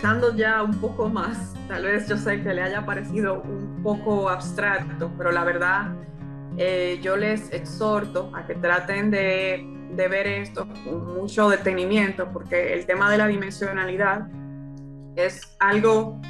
aterrizando ya un poco más, tal vez yo sé que le haya parecido un poco abstracto, pero la verdad yo les exhorto a que traten de ver esto con mucho detenimiento, porque el tema de la dimensionalidad es algo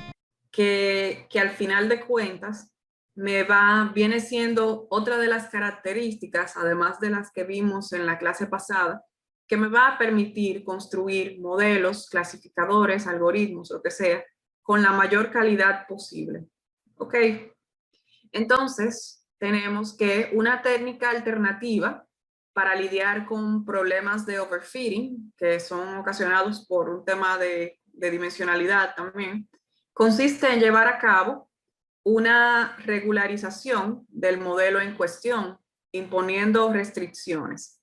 que al final de cuentas viene siendo otra de las características, además de las que vimos en la clase pasada, que me va a permitir construir modelos, clasificadores, algoritmos, lo que sea, con la mayor calidad posible. ¿Ok? Entonces, tenemos que una técnica alternativa para lidiar con problemas de overfitting, que son ocasionados por un tema de dimensionalidad también, consiste en llevar a cabo una regularización del modelo en cuestión, imponiendo restricciones.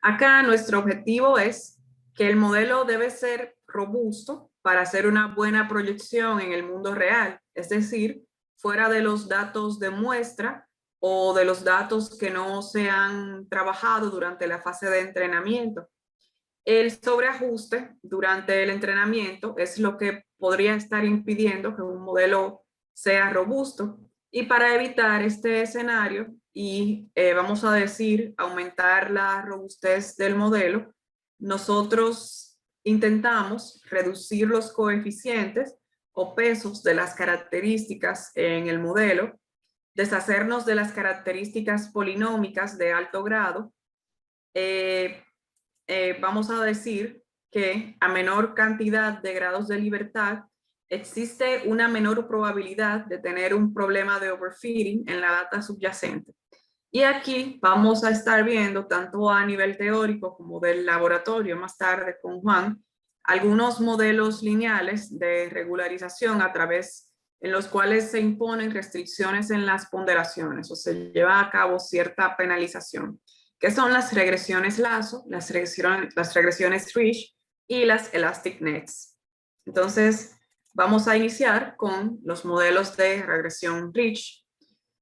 Acá nuestro objetivo es que el modelo debe ser robusto para hacer una buena proyección en el mundo real, es decir, fuera de los datos de muestra o de los datos que no se han trabajado durante la fase de entrenamiento. El sobreajuste durante el entrenamiento es lo que podría estar impidiendo que un modelo sea robusto. Y para evitar este escenario y vamos a decir aumentar la robustez del modelo, nosotros intentamos reducir los coeficientes o pesos de las características en el modelo, deshacernos de las características polinómicas de alto grado, eh, vamos a decir que a menor cantidad de grados de libertad existe una menor probabilidad de tener un problema de overfitting en la data subyacente. Y aquí vamos a estar viendo, tanto a nivel teórico como del laboratorio más tarde con Juan, algunos modelos lineales de regularización a través en los cuales se imponen restricciones en las ponderaciones o se lleva a cabo cierta penalización, que son las regresiones lazo, las regresiones Rich y las elastic nets. Entonces, vamos a iniciar con los modelos de regresión Rich.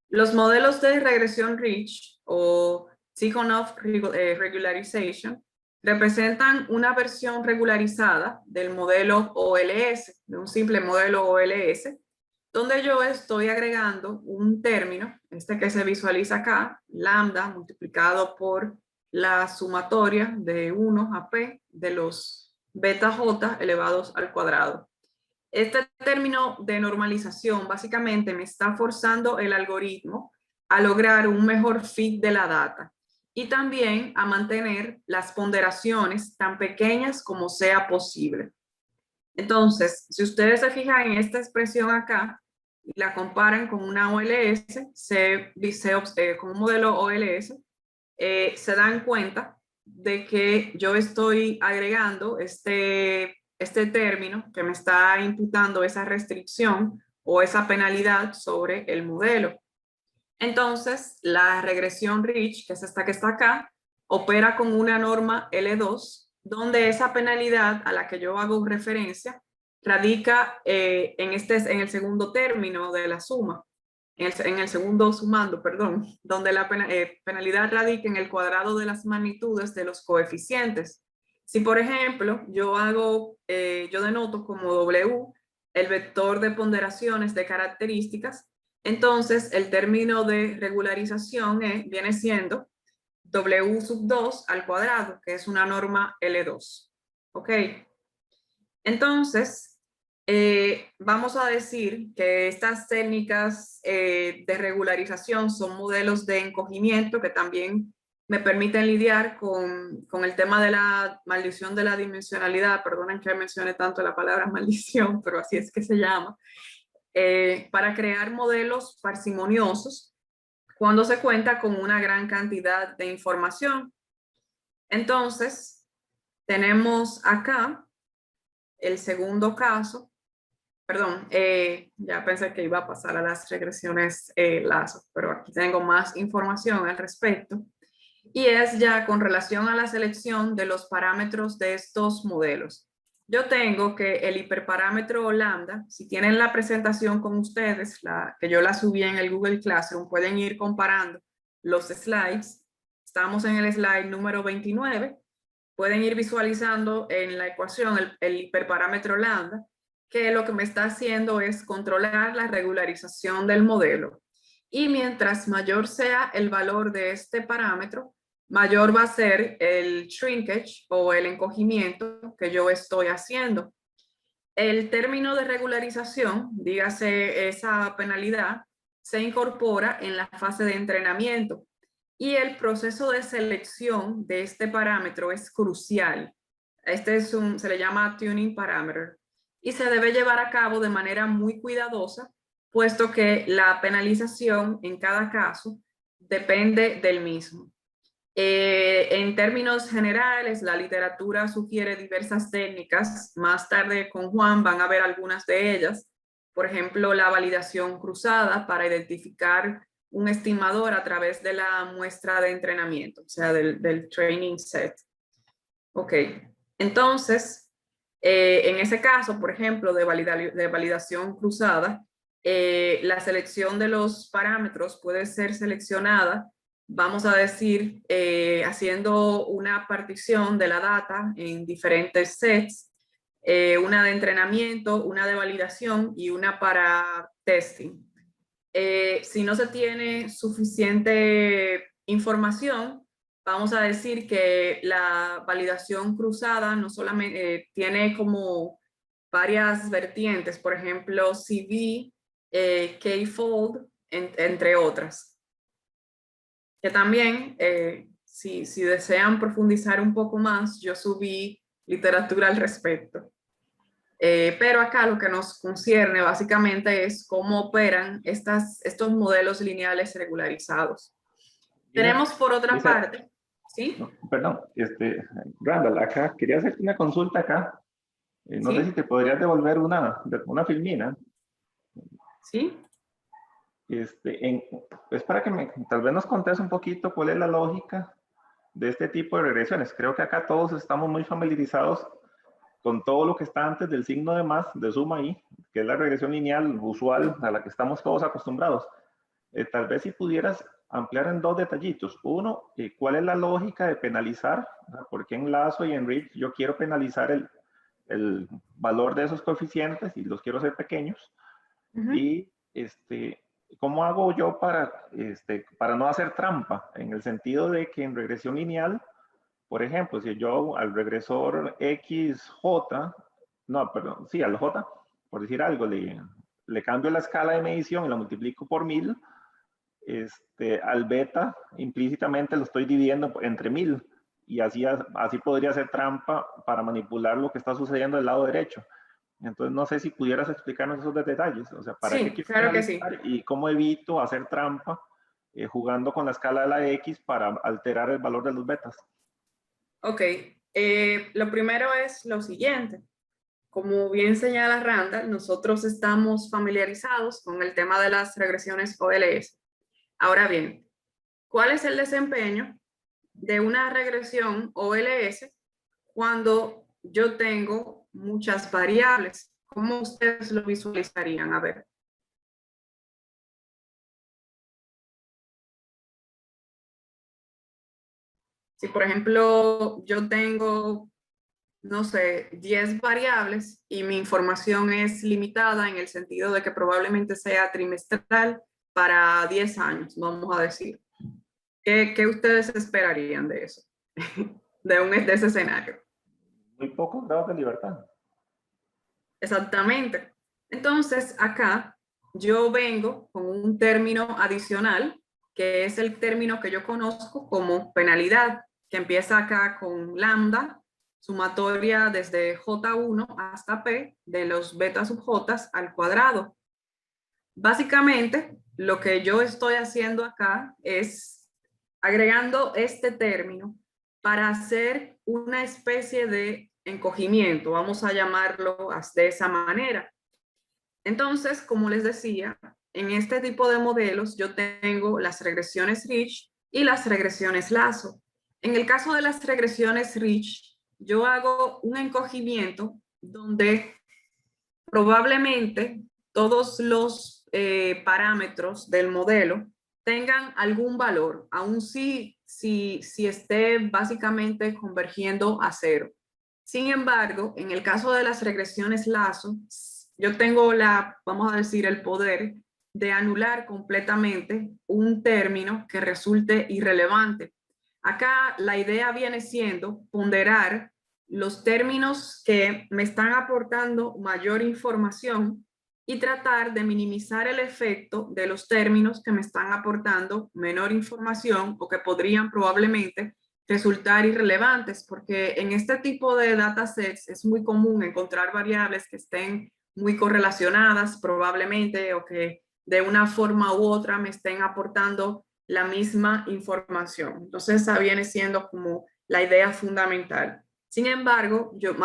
Los modelos de regresión Rich o Tikhonov regularization representan una versión regularizada del modelo OLS, de un simple modelo OLS, donde yo estoy agregando un término, este que se visualiza acá, lambda multiplicado por la sumatoria de 1 a p de los beta j elevados al cuadrado. Este término de normalización básicamente me está forzando el algoritmo a lograr un mejor fit de la data y también a mantener las ponderaciones tan pequeñas como sea posible. Entonces, si ustedes se fijan en esta expresión acá y la comparan con una OLS, con un modelo OLS, se dan cuenta de que yo estoy agregando este término que me está imputando esa restricción o esa penalidad sobre el modelo. Entonces, la regresión Rich, que es esta que está acá, opera con una norma L2, donde esa penalidad a la que yo hago referencia radica en el segundo término de la suma, en el segundo sumando, perdón, donde la penalidad radica en el cuadrado de las magnitudes de los coeficientes. Si, por ejemplo, yo denoto como W el vector de ponderaciones de características, entonces el término de regularización viene siendo W sub 2 al cuadrado, que es una norma L2. ¿Ok? Entonces, vamos a decir que estas técnicas de regularización son modelos de encogimiento que también me permiten lidiar con el tema de la maldición de la dimensionalidad. Perdonen que mencione tanto la palabra maldición, pero así es que se llama. Para crear modelos parsimoniosos cuando se cuenta con una gran cantidad de información. Entonces, tenemos acá el segundo caso, perdón, ya pensé que iba a pasar a las regresiones lazo, pero aquí tengo más información al respecto. Y es ya con relación a la selección de los parámetros de estos modelos. Yo tengo que el hiperparámetro lambda, si tienen la presentación con ustedes, que yo la subí en el Google Classroom, pueden ir comparando los slides. Estamos en el slide número 29. Pueden ir visualizando en la ecuación el hiperparámetro lambda, que lo que me está haciendo es controlar la regularización del modelo. Y mientras mayor sea el valor de este parámetro, mayor va a ser el shrinkage o el encogimiento que yo estoy haciendo. El término de regularización, dígase esa penalidad, se incorpora en la fase de entrenamiento y el proceso de selección de este parámetro es crucial. Se le llama tuning parameter y se debe llevar a cabo de manera muy cuidadosa, puesto que la penalización en cada caso depende del mismo. En términos generales, la literatura sugiere diversas técnicas. Más tarde con Juan van a ver algunas de ellas. Por ejemplo, la validación cruzada para identificar un estimador a través de la muestra de entrenamiento, o sea, del training set. Ok, entonces, en ese caso, por ejemplo, de validación cruzada, la selección de los parámetros puede ser seleccionada, vamos a decir, haciendo una partición de la data en diferentes sets, una de entrenamiento, una de validación y una para testing. Si no se tiene suficiente información, vamos a decir que la validación cruzada no solamente tiene como varias vertientes, por ejemplo, CV, K-fold, entre otras. Que también, si desean profundizar un poco más, yo subí literatura al respecto. Pero acá lo que nos concierne básicamente es cómo operan estos modelos lineales regularizados. Tenemos por otra parte, ¿sí? No, perdón, Randall, acá quería hacerte una consulta acá. No ¿Sí? sé si te podrías devolver una filmina. ¿Sí? Es para que tal vez nos contes un poquito cuál es la lógica de este tipo de regresiones. Creo que acá todos estamos muy familiarizados con todo lo que está antes del signo de más, de suma i, que es la regresión lineal usual a la que estamos todos acostumbrados. Tal vez si pudieras ampliar en dos detallitos. Uno, ¿cuál es la lógica de penalizar? ¿Por qué en Lazo y en Ridge yo quiero penalizar el valor de esos coeficientes y los quiero hacer pequeños? Y ¿cómo hago yo para no hacer trampa? En el sentido de que en regresión lineal, por ejemplo, si yo al regresor XJ, no, perdón, sí, al J, por decir algo, le cambio la escala de medición y la multiplico por 1000, al beta implícitamente lo estoy dividiendo entre 1000 y así podría hacer trampa para manipular lo que está sucediendo del lado derecho. Entonces no sé si pudieras explicarnos esos detalles, o sea, ¿para qué Sí, quiero claro que sí. penalizar y cómo evito hacer trampa jugando con la escala de la X para alterar el valor de los betas? Ok, lo primero es lo siguiente. Como bien señala Randall, nosotros estamos familiarizados con el tema de las regresiones OLS. Ahora bien, ¿cuál es el desempeño de una regresión OLS cuando yo tengo muchas variables? ¿Cómo ustedes lo visualizarían? A ver. Si, por ejemplo, yo tengo, no sé, 10 variables y mi información es limitada en el sentido de que probablemente sea trimestral para 10 años, vamos a decir. ¿Qué ustedes esperarían de eso? De ese escenario. Muy pocos grados de libertad. Exactamente. Entonces, acá yo vengo con un término adicional, que es el término que yo conozco como penalidad, que empieza acá con lambda, sumatoria desde J1 hasta P de los beta sub J al cuadrado. Básicamente, lo que yo estoy haciendo acá es agregando este término para hacer una especie de encogimiento, vamos a llamarlo de esa manera. Entonces, como les decía, en este tipo de modelos yo tengo las regresiones Ridge y las regresiones Lazo. En el caso de las regresiones Ridge, yo hago un encogimiento donde probablemente todos los parámetros del modelo tengan algún valor, aun si esté básicamente convergiendo a cero. Sin embargo, en el caso de las regresiones Lazo, yo tengo vamos a decir, el poder de anular completamente un término que resulte irrelevante. Acá la idea viene siendo ponderar los términos que me están aportando mayor información y tratar de minimizar el efecto de los términos que me están aportando menor información o que podrían probablemente resultar irrelevantes, porque en este tipo de datasets es muy común encontrar variables que estén muy correlacionadas probablemente o que de una forma u otra me estén aportando la misma información. Entonces esa viene siendo como la idea fundamental. Sin embargo, yo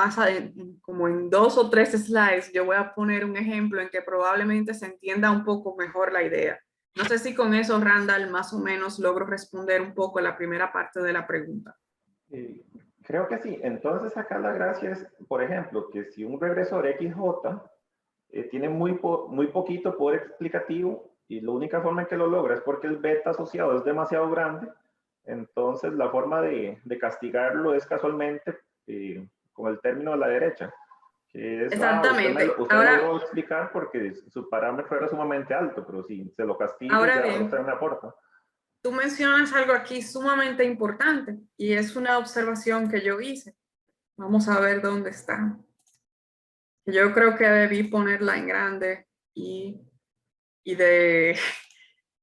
como en 2 o 3 slides, yo voy a poner un ejemplo en que probablemente se entienda un poco mejor la idea. No sé si con eso, Randall, más o menos logro responder un poco la primera parte de la pregunta. Creo que sí. Entonces acá la gracia es, por ejemplo, que si un regresor XJ tiene muy poquito poder explicativo y la única forma en que lo logra es porque el beta asociado es demasiado grande, entonces la forma de castigarlo es casualmente con el término de la derecha, que es, Exactamente. usted me logró explicar porque su parámetro era sumamente alto, pero si se lo castigo Ahora ya bien, usted me aporta. tú mencionas algo aquí sumamente importante y es una observación que yo hice. Vamos a ver dónde está. Yo creo que debí ponerla en grande y de,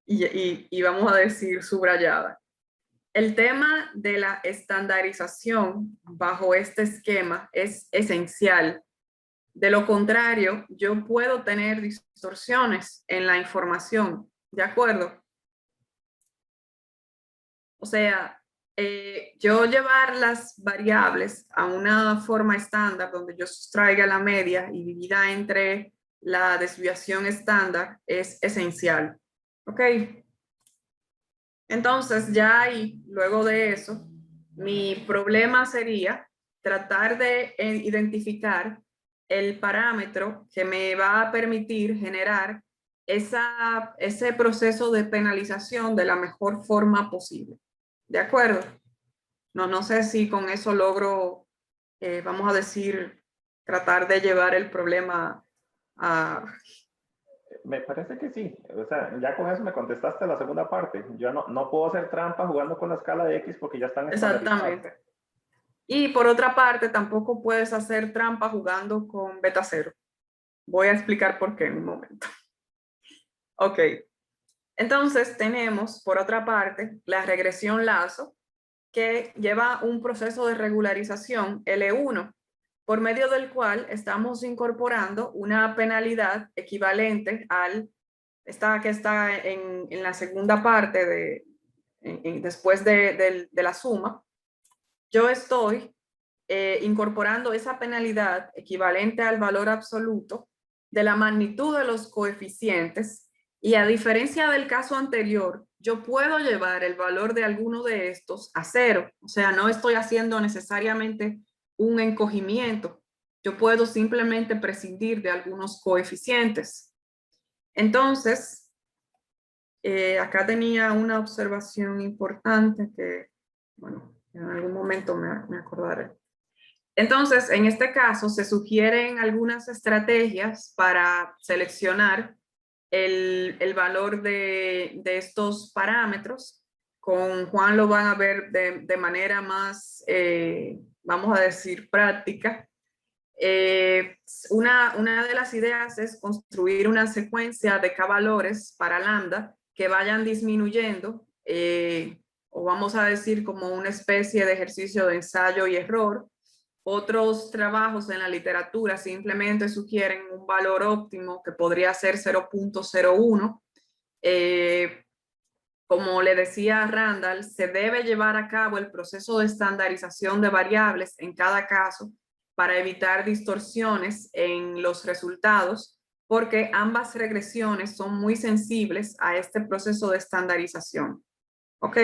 y vamos a decir subrayada. El tema de la estandarización bajo este esquema es esencial. De lo contrario, yo puedo tener distorsiones en la información, ¿de acuerdo? O sea, yo llevar las variables a una forma estándar donde yo sustraiga la media y divida entre la desviación estándar es esencial. ¿Ok? Entonces, ya ahí, luego de eso, mi problema sería tratar de identificar el parámetro que me va a permitir generar ese proceso de penalización de la mejor forma posible. ¿De acuerdo? No sé si con eso logro, vamos a decir, tratar de llevar el problema a... Me parece que sí. O sea, ya con eso me contestaste la segunda parte. Yo no puedo hacer trampa jugando con la escala de X porque ya están estandarizados. Exactamente. Y por otra parte, tampoco puedes hacer trampa jugando con beta cero. Voy a explicar por qué en un momento. Ok. Entonces tenemos, por otra parte, la regresión Lazo, que lleva un proceso de regularización L1, por medio del cual estamos incorporando una penalidad equivalente al que está en la segunda parte después de la suma. Yo estoy incorporando esa penalidad equivalente al valor absoluto de la magnitud de los coeficientes y a diferencia del caso anterior, yo puedo llevar el valor de alguno de estos a cero. O sea, no estoy haciendo necesariamente un encogimiento. Yo puedo simplemente prescindir de algunos coeficientes. Entonces, acá tenía una observación importante que, bueno, en algún momento me acordaré. Entonces, en este caso, se sugieren algunas estrategias para seleccionar el valor de estos parámetros. Con Juan lo van a ver de manera más, vamos a decir, práctica. Una de las ideas es construir una secuencia de k-valores para lambda que vayan disminuyendo, o vamos a decir como una especie de ejercicio de ensayo y error. Otros trabajos en la literatura simplemente sugieren un valor óptimo que podría ser 0.01. Como le decía Randall, se debe llevar a cabo el proceso de estandarización de variables en cada caso para evitar distorsiones en los resultados, porque ambas regresiones son muy sensibles a este proceso de estandarización. ¿Ok?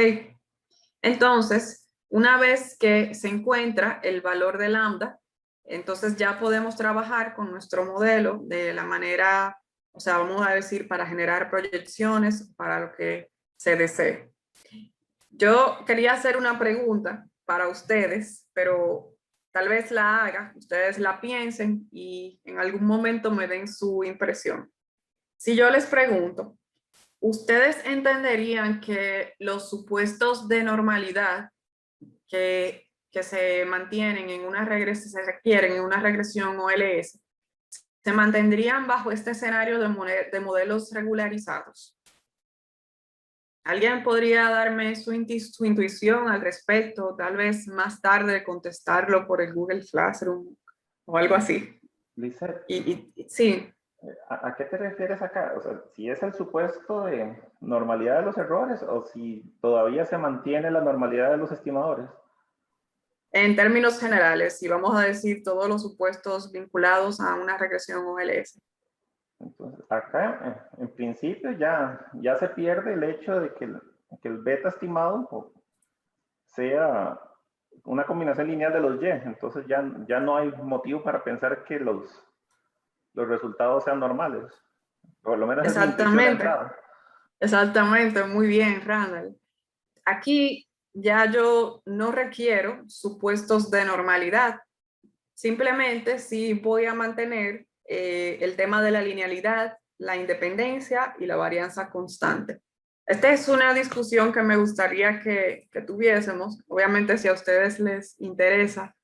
Entonces, una vez que se encuentra el valor de lambda, entonces ya podemos trabajar con nuestro modelo de la manera, o sea, vamos a decir, para generar proyecciones para lo que se desee. Yo quería hacer una pregunta para ustedes, pero tal vez la haga, ustedes la piensen y en algún momento me den su impresión. Si yo les pregunto, ¿ustedes entenderían que los supuestos de normalidad que se mantienen en una regresión, se requieren en una regresión OLS, se mantendrían bajo este escenario de modelos regularizados? ¿Alguien podría darme su intuición al respecto? Tal vez más tarde contestarlo por el Google Classroom o algo así. Lizeth, Sí. ¿a qué te refieres acá? O sea, si es el supuesto de normalidad de los errores o si todavía se mantiene la normalidad de los estimadores. En términos generales, si vamos a decir todos los supuestos vinculados a una regresión OLS. Entonces, acá, en principio, ya se pierde el hecho de que el beta estimado sea una combinación lineal de los y. Entonces, ya no hay motivo para pensar que los resultados sean normales. Por lo menos es mi intuición de entrada. Exactamente, muy bien, Randall. Aquí ya yo no requiero supuestos de normalidad. Simplemente sí voy a mantener el tema de la linealidad, la independencia y la varianza constante. Esta es una discusión que me gustaría que tuviésemos. Obviamente, si a ustedes les interesa,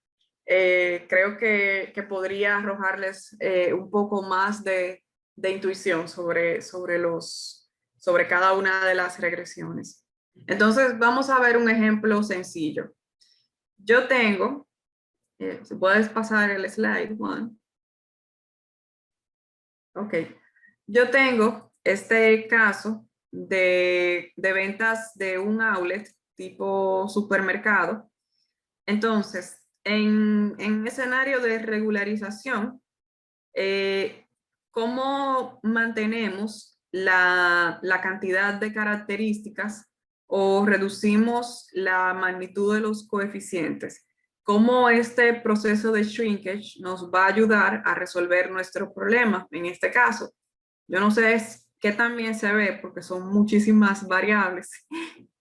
creo que podría arrojarles un poco más de intuición sobre cada una de las regresiones. Entonces, vamos a ver un ejemplo sencillo. Yo tengo, si puedes pasar el slide, Juan. Ok. Yo tengo este caso de ventas de un outlet tipo supermercado. Entonces, en escenario de regularización, ¿cómo mantenemos la cantidad de características o reducimos la magnitud de los coeficientes? ¿Cómo este proceso de shrinkage nos va a ayudar a resolver nuestro problema en este caso? Yo no sé qué también se ve porque son muchísimas variables,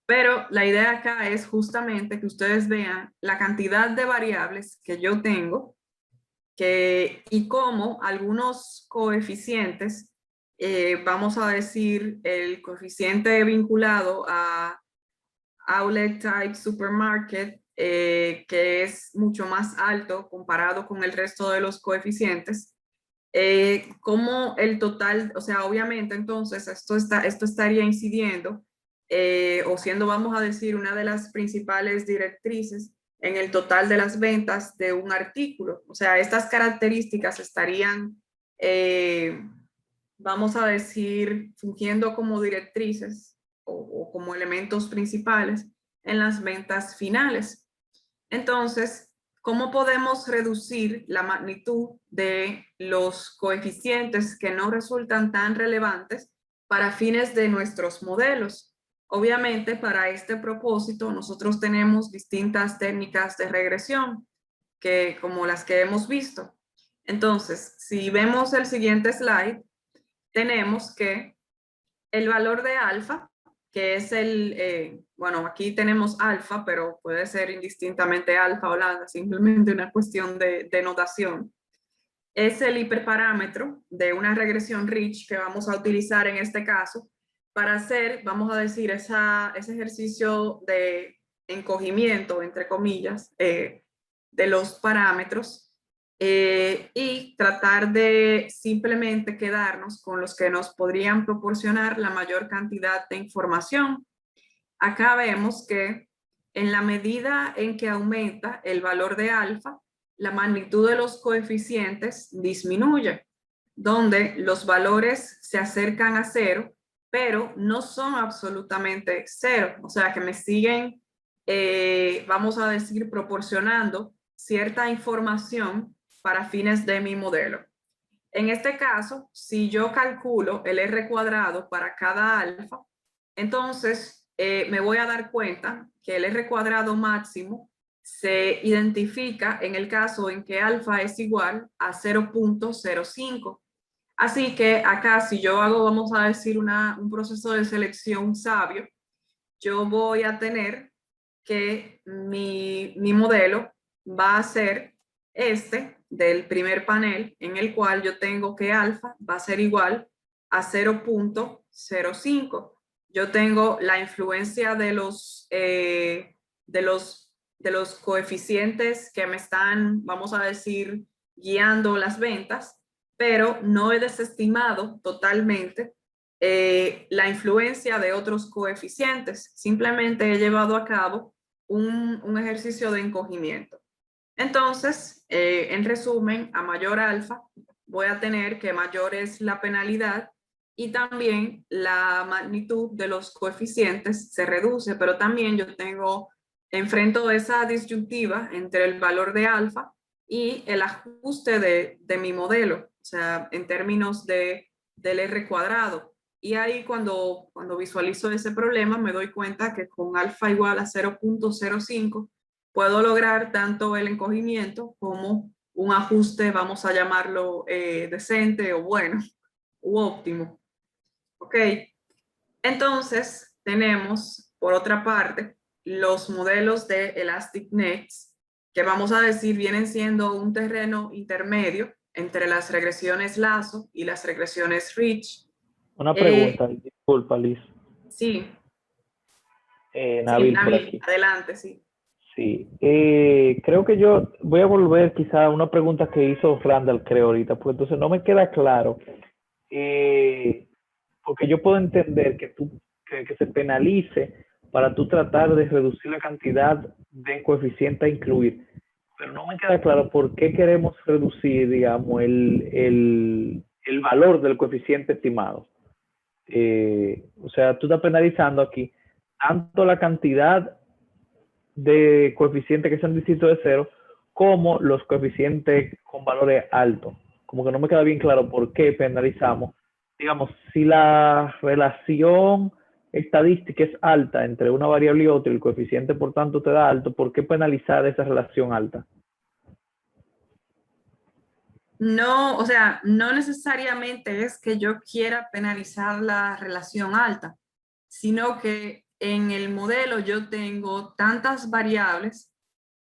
pero la idea acá es justamente que ustedes vean la cantidad de variables que yo tengo y cómo algunos coeficientes, vamos a decir el coeficiente vinculado a outlet type supermarket, que es mucho más alto comparado con el resto de los coeficientes, como el total, o sea, obviamente entonces esto estaría incidiendo o siendo, vamos a decir, una de las principales directrices en el total de las ventas de un artículo. O sea, estas características estarían, vamos a decir, fungiendo como directrices o como elementos principales en las ventas finales. Entonces, ¿cómo podemos reducir la magnitud de los coeficientes que no resultan tan relevantes para fines de nuestros modelos? Obviamente, para este propósito, nosotros tenemos distintas técnicas de regresión, como las que hemos visto. Entonces, si vemos el siguiente slide, tenemos que el valor de alfa, que es bueno, aquí tenemos alfa, pero puede ser indistintamente alfa o lambda, simplemente una cuestión de notación. Es el hiperparámetro de una regresión Rich que vamos a utilizar en este caso para hacer, vamos a decir, ese ejercicio de encogimiento, entre comillas, de los parámetros y tratar de simplemente quedarnos con los que nos podrían proporcionar la mayor cantidad de información. Acá vemos que en la medida en que aumenta el valor de alfa, la magnitud de los coeficientes disminuye, donde los valores se acercan a cero, pero no son absolutamente cero, o sea que me siguen, vamos a decir, proporcionando cierta información para fines de mi modelo. En este caso, si yo calculo el R cuadrado para cada alfa, entonces me voy a dar cuenta que el R cuadrado máximo se identifica en el caso en que alfa es igual a 0.05. Así que acá, si yo hago, vamos a decir, un proceso de selección sabio, yo voy a tener que mi modelo va a ser del primer panel, en el cual yo tengo que alfa va a ser igual a 0.05. Yo tengo la influencia de los coeficientes que me están, vamos a decir, guiando las ventas, pero no he desestimado totalmente la influencia de otros coeficientes. Simplemente he llevado a cabo un ejercicio de encogimiento. Entonces, en resumen, a mayor alfa, voy a tener que mayor es la penalidad y también la magnitud de los coeficientes se reduce, pero también yo enfrento esa disyuntiva entre el valor de alfa y el ajuste de mi modelo, o sea, en términos del R cuadrado. Y ahí cuando visualizo ese problema me doy cuenta que con alfa igual a 0.05 puedo lograr tanto el encogimiento como un ajuste, vamos a llamarlo decente o bueno, u óptimo. Ok, entonces tenemos por otra parte los modelos de Elastic Nets, que vamos a decir vienen siendo un terreno intermedio entre las regresiones Lasso y las regresiones Rich. Una pregunta, disculpa, Liz. Sí. Nabil, sí, por aquí. Adelante, sí. Sí, creo que yo voy a volver quizá a una pregunta que hizo Randall, creo ahorita, porque entonces no me queda claro, porque yo puedo entender que se penalice para tú tratar de reducir la cantidad de coeficiente a incluir, pero no me queda claro por qué queremos reducir, digamos, el valor del coeficiente estimado. O sea, tú estás penalizando aquí tanto la cantidad de coeficientes que son distintos de cero, como los coeficientes con valores altos. Como que no me queda bien claro por qué penalizamos. Digamos, si la relación estadística es alta entre una variable y otra, y el coeficiente por tanto te da alto, ¿por qué penalizar esa relación alta? No, o sea, no necesariamente es que yo quiera penalizar la relación alta, sino que en el modelo yo tengo tantas variables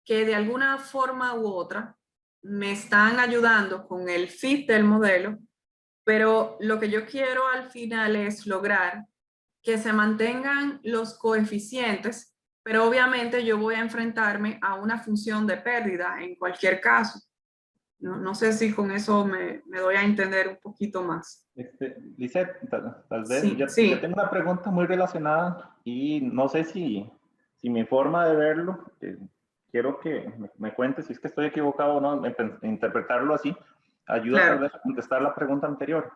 que de alguna forma u otra me están ayudando con el fit del modelo, pero lo que yo quiero al final es lograr que se mantengan los coeficientes, pero obviamente yo voy a enfrentarme a una función de pérdida en cualquier caso. No sé si con eso me doy a entender un poquito más. Lisette, tal vez Sí, yo sí. tengo una pregunta muy relacionada y no sé si mi forma de verlo, quiero que me cuentes si es que estoy equivocado o no, interpretarlo así, ayuda Claro. tal vez a contestar la pregunta anterior.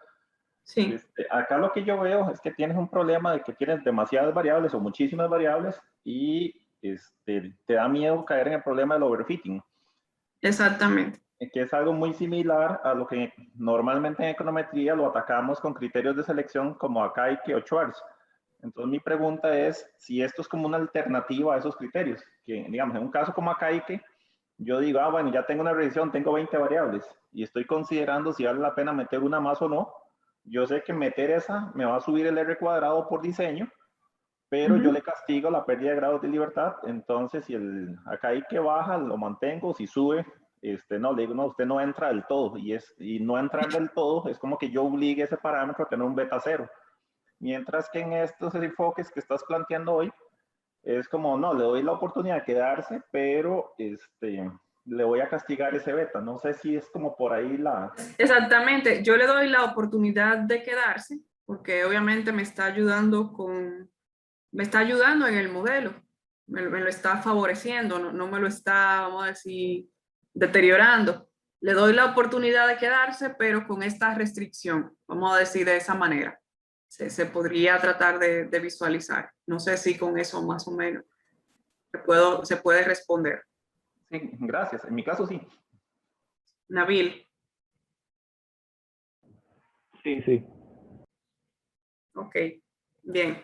Sí. Acá lo que yo veo es que tienes un problema de que tienes demasiadas variables o muchísimas variables y te da miedo caer en el problema del overfitting. Exactamente. Que es algo muy similar a lo que normalmente en econometría lo atacamos con criterios de selección como Akaike o Schwartz. Entonces mi pregunta es si esto es como una alternativa a esos criterios, que digamos en un caso como Akaike, yo digo, bueno, ya tengo una revisión, tengo 20 variables y estoy considerando si vale la pena meter una más o no. Yo sé que meter esa me va a subir el R cuadrado por diseño, pero yo le castigo la pérdida de grados de libertad. Entonces, si el Akaike baja, lo mantengo. Si sube, no, le digo, no, usted no entra del todo. Y no entrar del todo es como que yo obligue ese parámetro a tener un beta cero. Mientras que en estos enfoques que estás planteando hoy, es como, no, le doy la oportunidad de quedarse, pero le voy a castigar ese beta. No sé si es como por ahí la... Exactamente. Yo le doy la oportunidad de quedarse porque obviamente me está ayudando en el modelo. Me lo está favoreciendo, no me lo está, vamos a decir, deteriorando. Le doy la oportunidad de quedarse, pero con esta restricción, vamos a decir de esa manera. Se podría tratar de visualizar. No sé si con eso más o menos se puede responder. Sí, gracias. En mi caso sí. Nabil. Sí, sí. Ok, bien.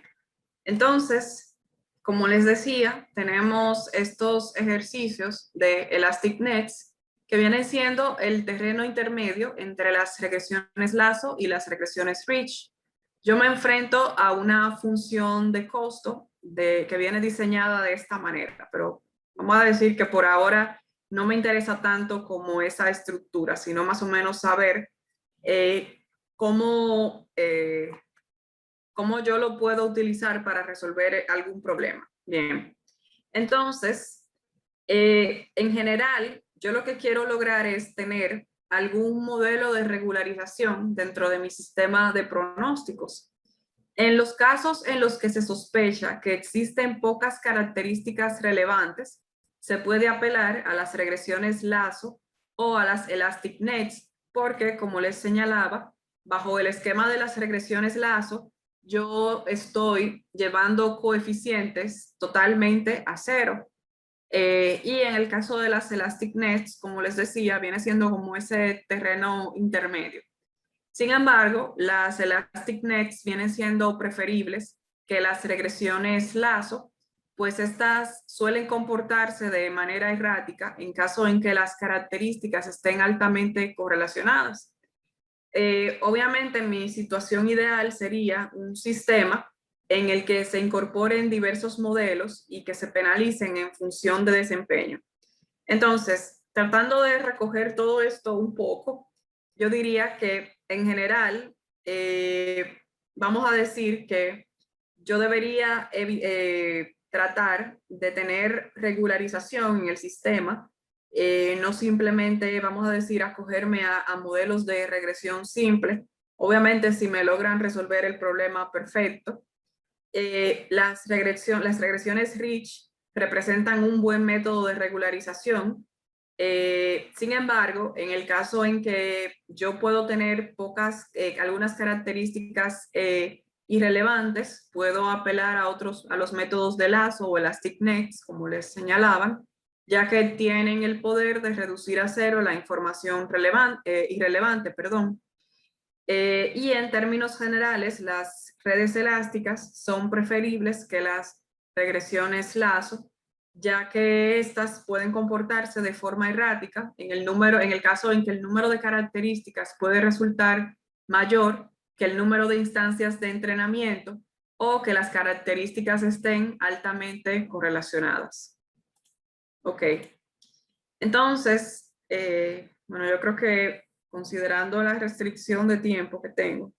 Entonces, como les decía, tenemos estos ejercicios de Elastic Nets que vienen siendo el terreno intermedio entre las regresiones Lasso y las regresiones Rich. Yo me enfrento a una función de costo que viene diseñada de esta manera, pero vamos a decir que por ahora no me interesa tanto como esa estructura, sino más o menos saber cómo yo lo puedo utilizar para resolver algún problema. Bien, entonces, en general, yo lo que quiero lograr es tener algún modelo de regularización dentro de mi sistema de pronósticos. En los casos en los que se sospecha que existen pocas características relevantes, se puede apelar a las regresiones Lasso o a las Elastic Nets, porque, como les señalaba, bajo el esquema de las regresiones Lasso, yo estoy llevando coeficientes totalmente a cero. Y en el caso de las Elastic Nets, como les decía, viene siendo como ese terreno intermedio. Sin embargo, las Elastic Nets vienen siendo preferibles que las regresiones Lasso, pues estas suelen comportarse de manera errática en caso en que las características estén altamente correlacionadas. Obviamente, mi situación ideal sería un sistema en el que se incorporen diversos modelos y que se penalicen en función de desempeño. Entonces, tratando de recoger todo esto un poco, yo diría que en general, vamos a decir que yo debería tratar de tener regularización en el sistema, no simplemente, vamos a decir, acogerme a modelos de regresión simple. Obviamente, si me logran resolver el problema, perfecto. Las regresiones Rich representan un buen método de regularización. Sin embargo, en el caso en que yo puedo tener algunas características irrelevantes, puedo apelar a los métodos de Lasso o Elastic Nets, como les señalaban, ya que tienen el poder de reducir a cero la información irrelevante. Y en términos generales, las redes elásticas son preferibles que las regresiones Lasso, ya que estas pueden comportarse de forma errática en el caso en que el número de características puede resultar mayor que el número de instancias de entrenamiento o que las características estén altamente correlacionadas. Ok. Entonces, bueno, yo creo que considerando la restricción de tiempo que tengo,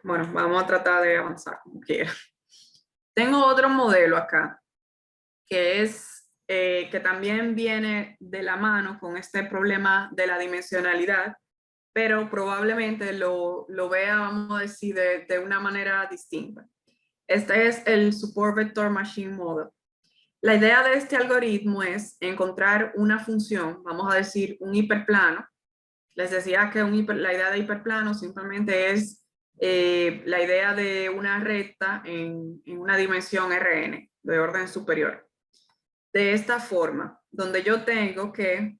bueno, vamos a tratar de avanzar como quiera. Tengo otro modelo acá, que también viene de la mano con este problema de la dimensionalidad, pero probablemente lo vea, vamos a decir, de una manera distinta. Este es el Support Vector Machine Model. La idea de este algoritmo es encontrar una función, vamos a decir, un hiperplano. Les decía que la idea de hiperplano simplemente es la idea de una recta en una dimensión Rn de orden superior. De esta forma, donde yo tengo que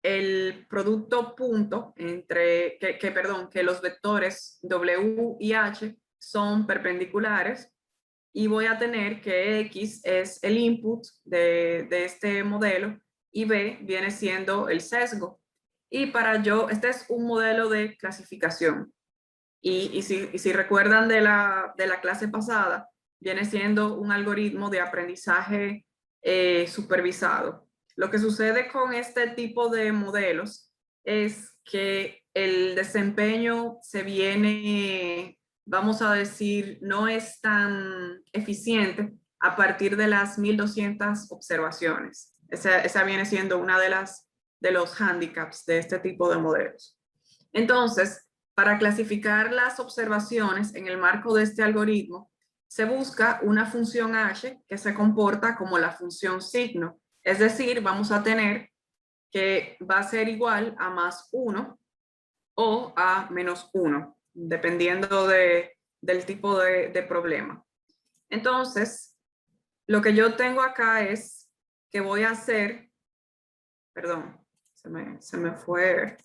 el producto punto entre, que los vectores W y H son perpendiculares, y voy a tener que X es el input de este modelo y B viene siendo el sesgo. Y este es un modelo de clasificación. Y si recuerdan de la clase pasada, viene siendo un algoritmo de aprendizaje supervisado. Lo que sucede con este tipo de modelos es que el desempeño se viene, vamos a decir, no es tan eficiente a partir de las 1200 observaciones. Esa viene siendo una de los handicaps de este tipo de modelos. Entonces, para clasificar las observaciones en el marco de este algoritmo, se busca una función h que se comporta como la función signo. Es decir, vamos a tener que va a ser igual a +1 o a -1, dependiendo del tipo de problema. Entonces, lo que yo tengo acá es que voy a hacer, perdón, se me fue.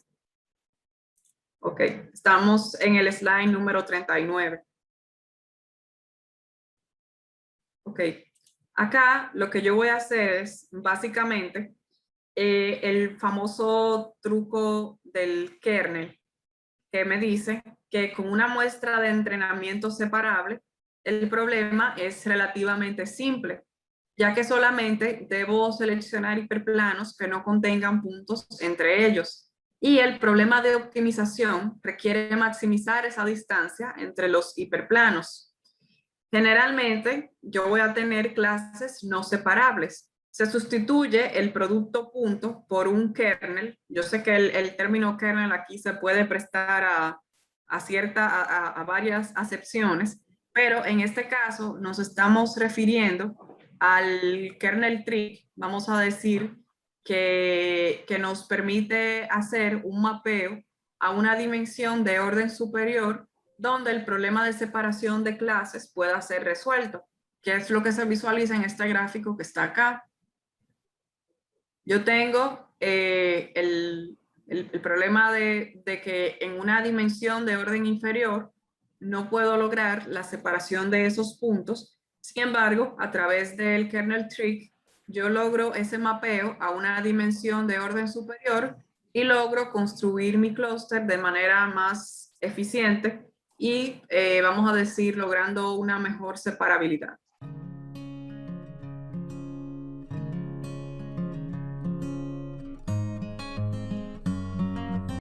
Ok, estamos en el slide número 39. Ok, acá lo que yo voy a hacer es básicamente el famoso truco del kernel, que me dice que con una muestra de entrenamiento separable, el problema es relativamente simple, ya que solamente debo seleccionar hiperplanos que no contengan puntos entre ellos. Y el problema de optimización requiere maximizar esa distancia entre los hiperplanos. Generalmente, yo voy a tener clases no separables. Se sustituye el producto punto por un kernel. Yo sé que el término kernel aquí se puede prestar a varias acepciones, pero en este caso nos estamos refiriendo al kernel trick, vamos a decir, que nos permite hacer un mapeo a una dimensión de orden superior donde el problema de separación de clases pueda ser resuelto, que es lo que se visualiza en este gráfico que está acá. Yo tengo el problema de que en una dimensión de orden inferior no puedo lograr la separación de esos puntos. Sin embargo, a través del kernel trick, yo logro ese mapeo a una dimensión de orden superior y logro construir mi clúster de manera más eficiente y, vamos a decir, logrando una mejor separabilidad.